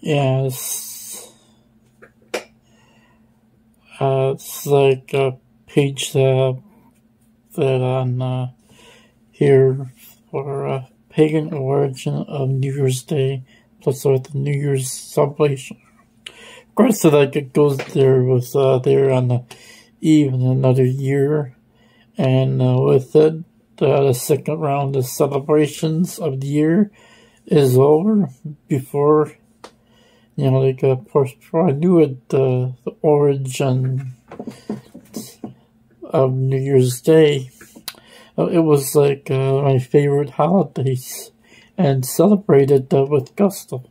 Yes. It's like a page that on here for pagan origin of New Year's Day, plus with the New Year's celebration. Of course, like it goes there with there on the eve in another year, and with it, the second round of celebrations of the year is over before. You know, like, before I knew it, the origin of New Year's Day, it was like my favorite holidays, and celebrated with gusto.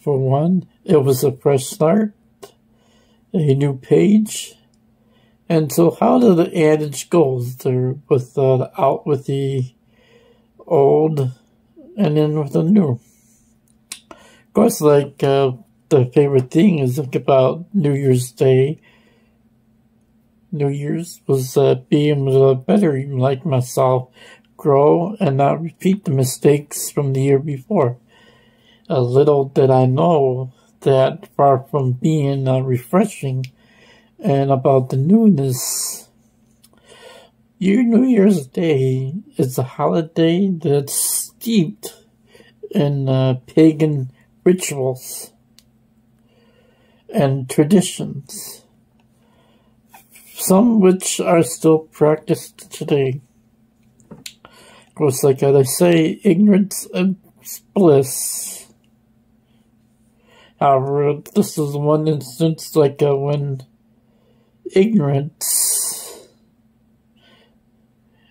For one, it was a fresh start, a new page, and so how the adage goes there with out with the old and in with the new. Of course, like, the favorite thing is like about New Year's Day. New Year's was being able to better, like myself, grow and not repeat the mistakes from the year before. Little did I know that far from being refreshing and about the newness, New Year's Day is a holiday that's steeped in pagan rituals and traditions, some which are still practiced today. Of course, like they say, ignorance is bliss. However, this is one instance like when ignorance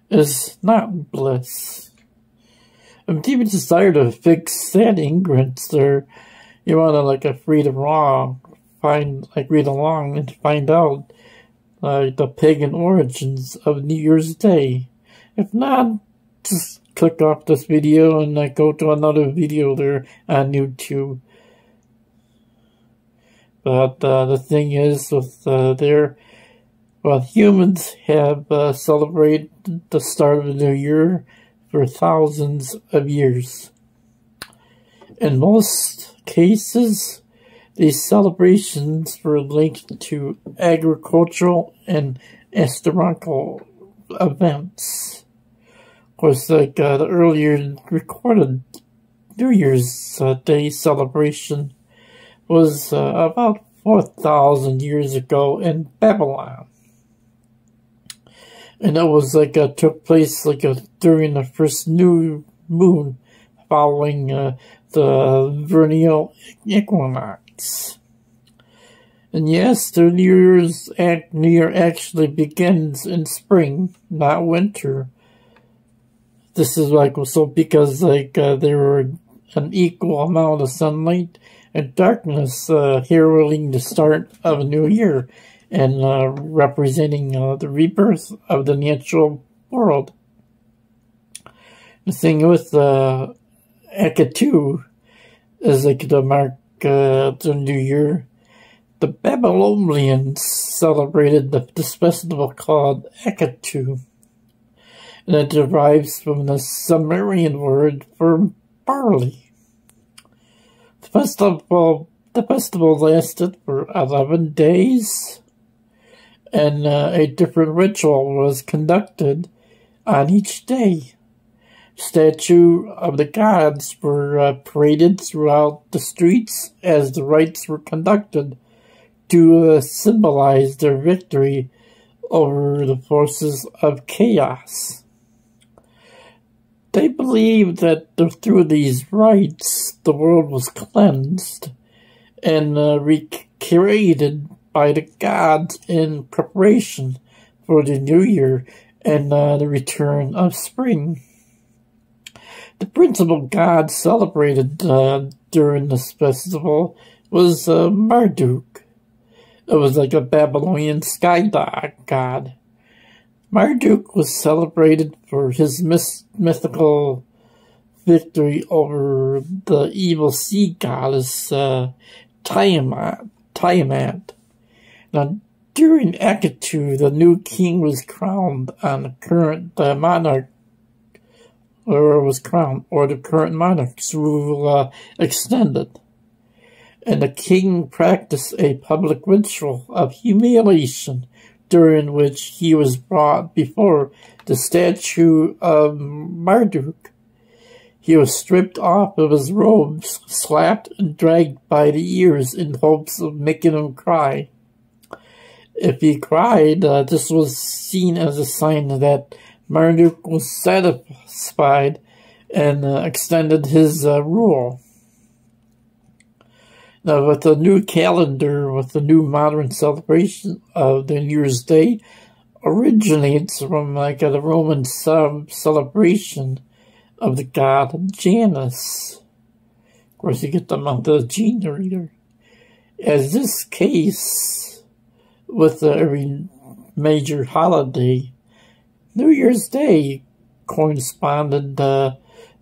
is not bliss. A deep desire to fix that ignorance there, you want to like read along and find out the pagan origins of New Year's Day. If not, just click off this video and go to another video there on YouTube. But the thing is, with humans have celebrated the start of the new year for thousands of years. In most cases, these celebrations were linked to agricultural and astronomical events. Of course, like the earlier recorded New Year's Day celebration was about 4,000 years ago in Babylon. And it was like took place like during the first new moon following the vernal equinox. And yes, the New Year actually begins in spring, not winter. This is like so because like there were an equal amount of sunlight and darkness heralding the start of a new year, and representing the rebirth of the natural world. The thing with Akitu is like to mark the new year. The Babylonians celebrated this festival called Akitu, and it derives from the Sumerian word for barley. The festival lasted for 11 days, and a different ritual was conducted on each day. Statues of the gods were paraded throughout the streets as the rites were conducted to symbolize their victory over the forces of chaos. They believed that through these rites, the world was cleansed and recreated by the gods in preparation for the new year and the return of spring. The principal god celebrated during this festival was Marduk. It was like a Babylonian sky god. Marduk was celebrated for his mythical victory over the evil sea goddess Tiamat. Now, during Akitu, the new king was crowned on the current monarch, or the current monarch's rule extended. and the king practiced a public ritual of humiliation during which he was brought before the statue of Marduk. He was stripped off of his robes, slapped, and dragged by the ears in hopes of making him cry. If he cried, this was seen as a sign that Marduk was satisfied and extended his rule. Now, with the new calendar, with the new modern celebration of the New Year's Day, originates from the Roman celebration of the god Janus. Of course, you get the month of January there. As this case, with every major holiday, New Year's Day corresponded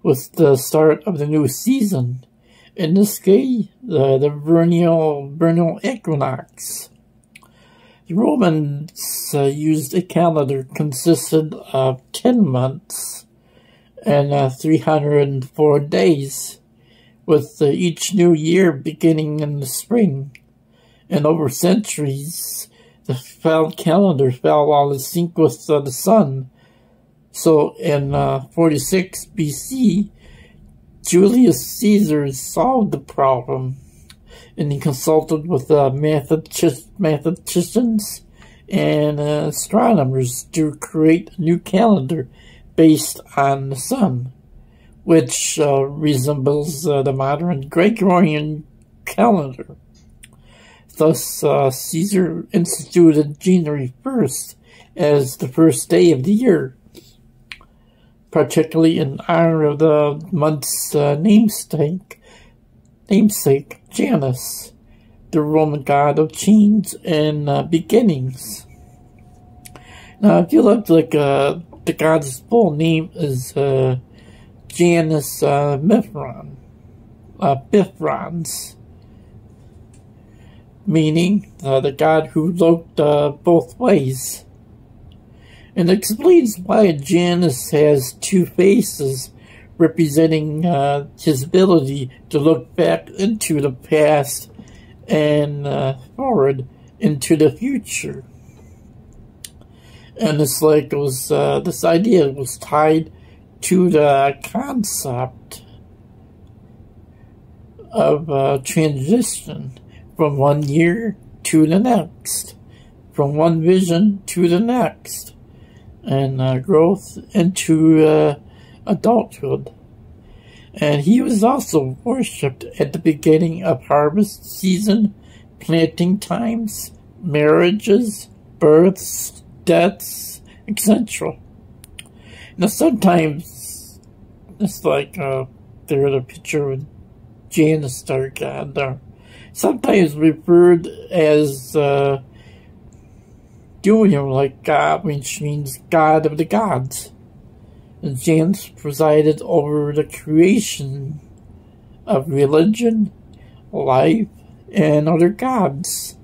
with the start of the new season. In this case, the vernal equinox. The Romans used a calendar consisted of 10 months and 304 days, with each new year beginning in the spring. And over centuries, the calendar fell out of sync with the sun. So in 46 BC, Julius Caesar solved the problem, and he consulted with mathematicians and astronomers to create a new calendar based on the sun, which resembles the modern Gregorian calendar. Thus, Caesar instituted January 1st as the first day of the year, particularly in honor of the month's namesake, Janus, the Roman god of change and beginnings. Now, if you look the god's full name is Janus Bifrons, meaning the god who looked both ways. And it explains why Janus has two faces, representing his ability to look back into the past and forward into the future. And it's like it was this idea was tied to the concept of transition from one year to the next, from one vision to the next, and growth into adulthood. And he was also worshipped at the beginning of harvest season, planting times, marriages, births, deaths, etc. Now sometimes it's like there's a picture of Janus, star god there. Sometimes referred as Julius, like God, which means God of the gods. And Janus presided over the creation of religion, life, and other gods.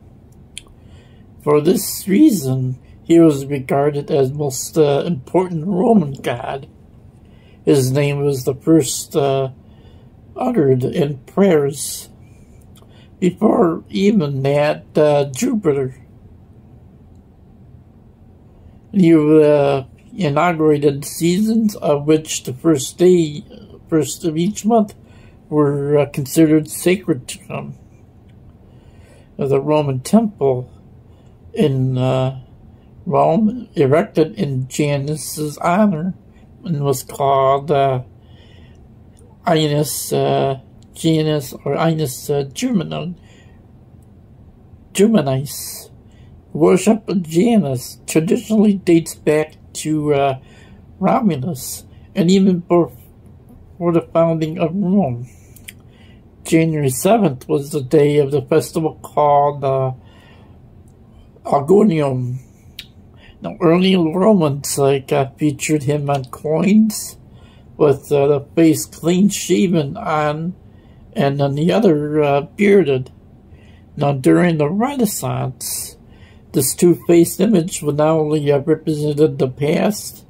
For this reason, he was regarded as most important Roman god. His name was the first uttered in prayers. Before even that, Jupiter. He inaugurated seasons, of which the first of each month were considered sacred to him. The Roman temple in Rome, erected in Janus's honor, and was called Janus Germanis. Worship of Janus traditionally dates back to Romulus, and even before the founding of Rome. January 7th was the day of the festival called Agonium. Now, early Romans featured him on coins with the face clean shaven on, and then the other bearded. Now, during the Renaissance, this two-faced image would not only represented the past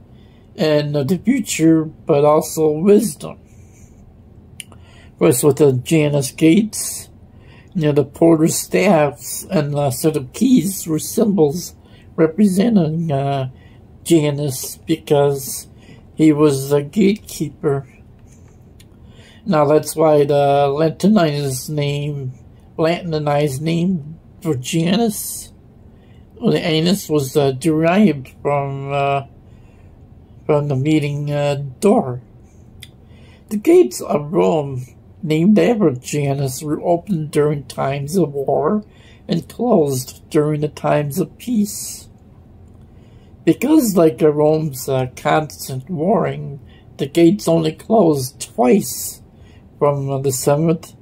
and the future, but also wisdom. Of course, with the Janus gates, The porter's staffs and a set of keys were symbols representing Janus because he was the gatekeeper. Now that's why the Latinized name for Janus, the anus, was derived from the meeting door. The gates of Rome, named after Janus, were opened during times of war and closed during the times of peace. Because, like Rome's constant warring, the gates only closed twice, from the 7th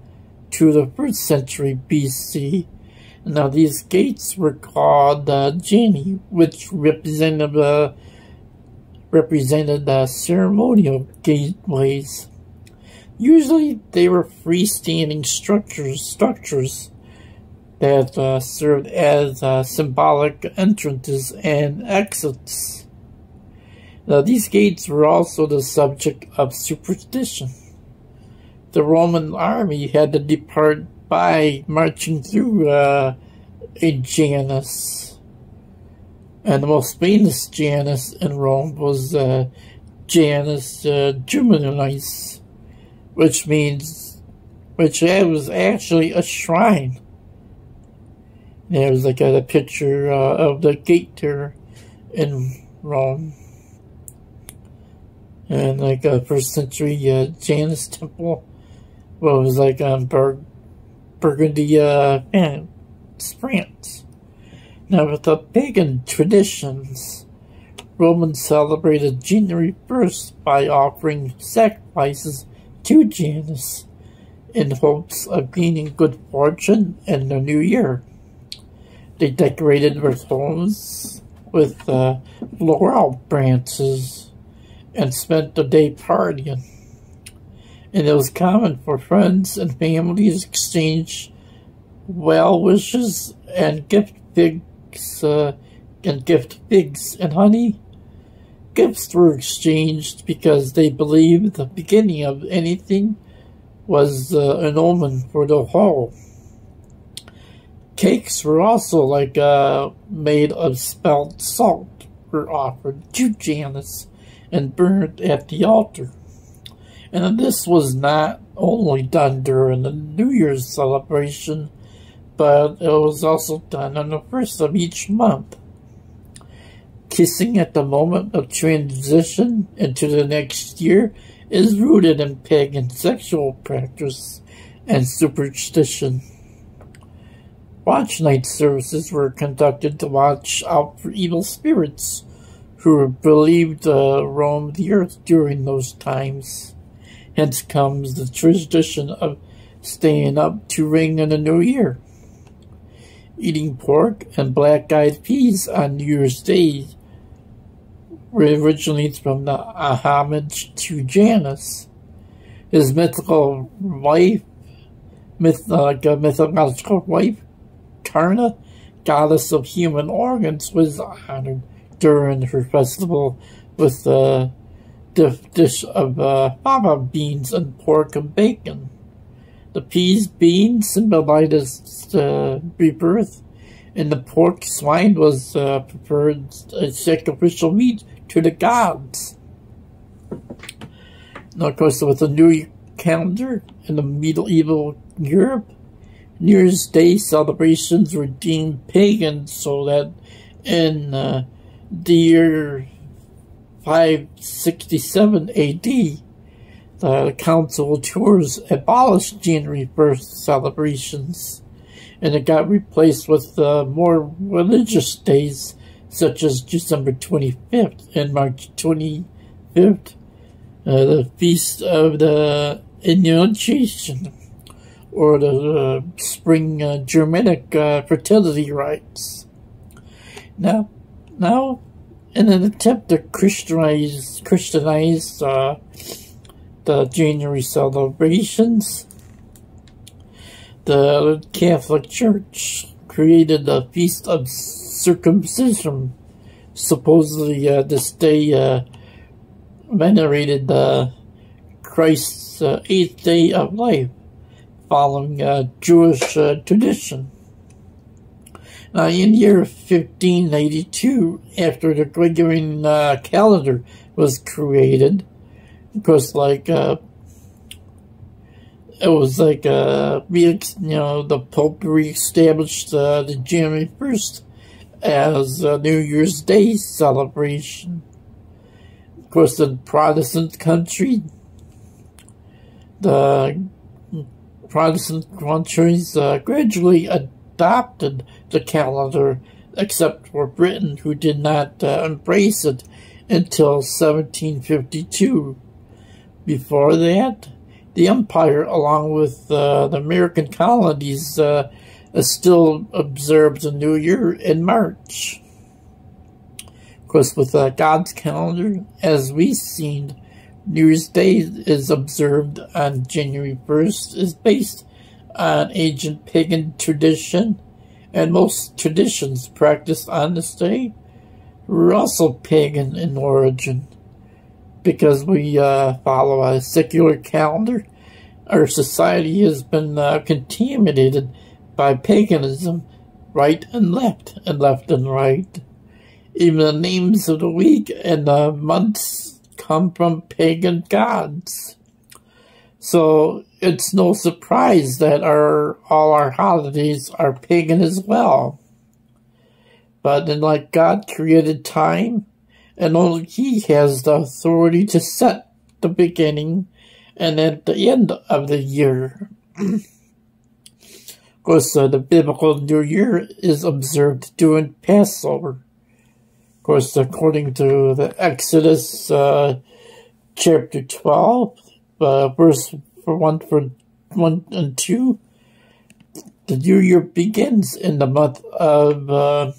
to the 1st century BC. Now these gates were called Jani, which represented ceremonial gateways. Usually they were freestanding structures that served as symbolic entrances and exits. Now these gates were also the subject of superstition. The Roman army had to depart by marching through a Janus. And the most famous Janus in Rome was Janus Julius, which was actually a shrine. There was like a picture of the gate there in Rome. And like a 1st century Janus temple. Well, it was like Burgundy, France. Now, with the pagan traditions, Romans celebrated January 1st by offering sacrifices to Janus in hopes of gaining good fortune in the new year. They decorated their homes with laurel branches and spent the day partying. And it was common for friends and families to exchange well wishes and gift figs and honey. Gifts were exchanged because they believed the beginning of anything was an omen for the whole. Cakes were also made of spelt salt, were offered to Janus and burned at the altar. And this was not only done during the New Year's celebration, but it was also done on the 1st of each month. Kissing at the moment of transition into the next year is rooted in pagan sexual practice and superstition. Watch night services were conducted to watch out for evil spirits who were believed to roam the earth during those times. Hence comes the tradition of staying up to ring in the new year. Eating pork and black-eyed peas on New Year's Day originates from the homage to Janus. His mythological wife, Karna, goddess of human organs, was honored during her festival with the dish of fava beans and pork and bacon. The beans symbolized rebirth, and the pork swine was preferred as sacrificial meat to the gods. Now, of course, with the new calendar in the medieval Europe, New Year's Day celebrations were deemed pagan, so that in the year 567 AD, the Council of Tours abolished January 1st celebrations, and it got replaced with more religious days, such as December 25th and March 25th, the Feast of the Annunciation, or the spring Germanic fertility rites. Now, in an attempt to Christianize the January celebrations, the Catholic Church created the Feast of Circumcision. Supposedly, this day venerated Christ's 8th day of life, following Jewish tradition. Now, in the year 1582, after the Gregorian calendar was created, of course, like it was like the Pope reestablished the January 1st as a New Year's Day celebration. Of course, in Protestant country, the Protestant countries gradually adopted the calendar, except for Britain, who did not embrace it until 1752. Before that, the Empire, along with the American colonies, still observed the New Year in March. Of course, with God's calendar, as we've seen, New Year's Day is observed on January 1st, is based on ancient pagan tradition, and most traditions practiced on this day were also pagan in origin. Because we follow a secular calendar, our society has been contaminated by paganism, right and left and right. Even the names of the week and the months come from pagan gods. So it's no surprise that all our holidays are pagan as well. But then, like, God created time, and only He has the authority to set the beginning and at the end of the year. Of course, the biblical New Year is observed during Passover. Of course, according to the Exodus chapter 12, verse 1 and 2, the New Year begins in the month of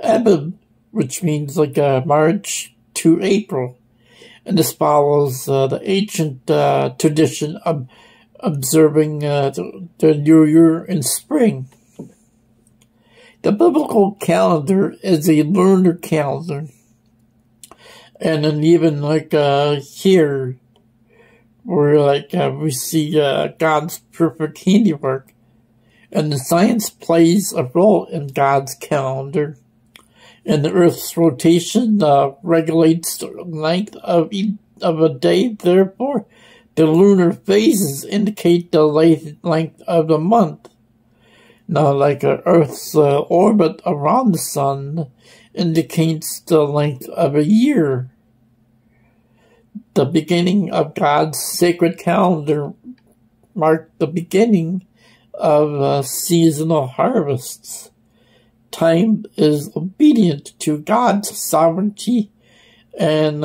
Abib, which means like March to April. And this follows the ancient tradition of observing the New Year in spring. The biblical calendar is a lunar calendar. And then even like here, where like we see God's perfect handiwork. And the science plays a role in God's calendar. And the Earth's rotation regulates the length of a day. Therefore, the lunar phases indicate the length of the month. Now, like Earth's orbit around the sun indicates the length of a year. The beginning of God's sacred calendar marked the beginning of seasonal harvests. Time is obedient to God's sovereignty, and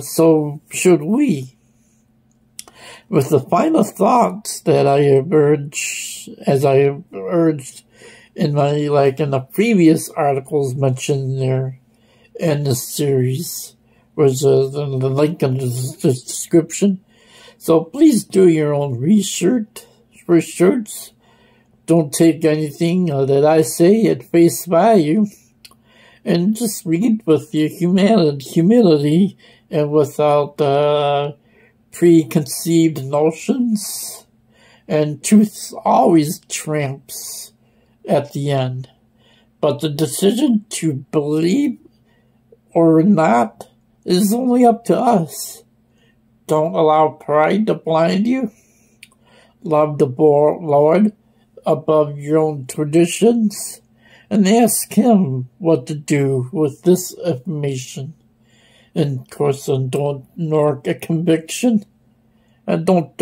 so should we. With the final thoughts that I have urged, as I have urged in my, in the previous articles mentioned there in this series, which is the link in the description. So please do your own research. Don't take anything that I say at face value, and just read with your humility and without preconceived notions. And truth always triumphs at the end. But the decision to believe or not is only up to us. Don't allow pride to blind you. Love the Lord above your own traditions, and ask Him what to do with this information. And of course, don't ignore a conviction, and don't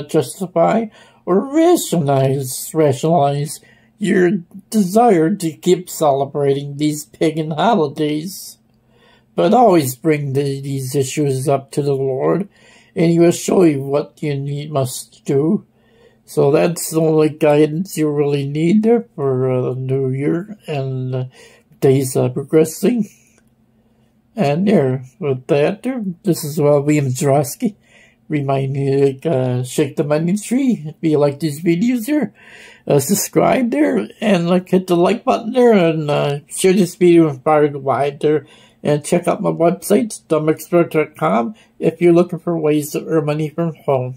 justify or rationalize your desire to keep celebrating these pagan holidays. But always bring these issues up to the Lord, and He will show you what you must do. So that's the only guidance you really need there for the new year and days progressing. And there, with that, this is William Zarowski reminding you to shake the money tree. If you like these videos here, subscribe there and hit the like button there, and share this video far and wide there. And check out my website, dumbexpert.com, if you're looking for ways to earn money from home.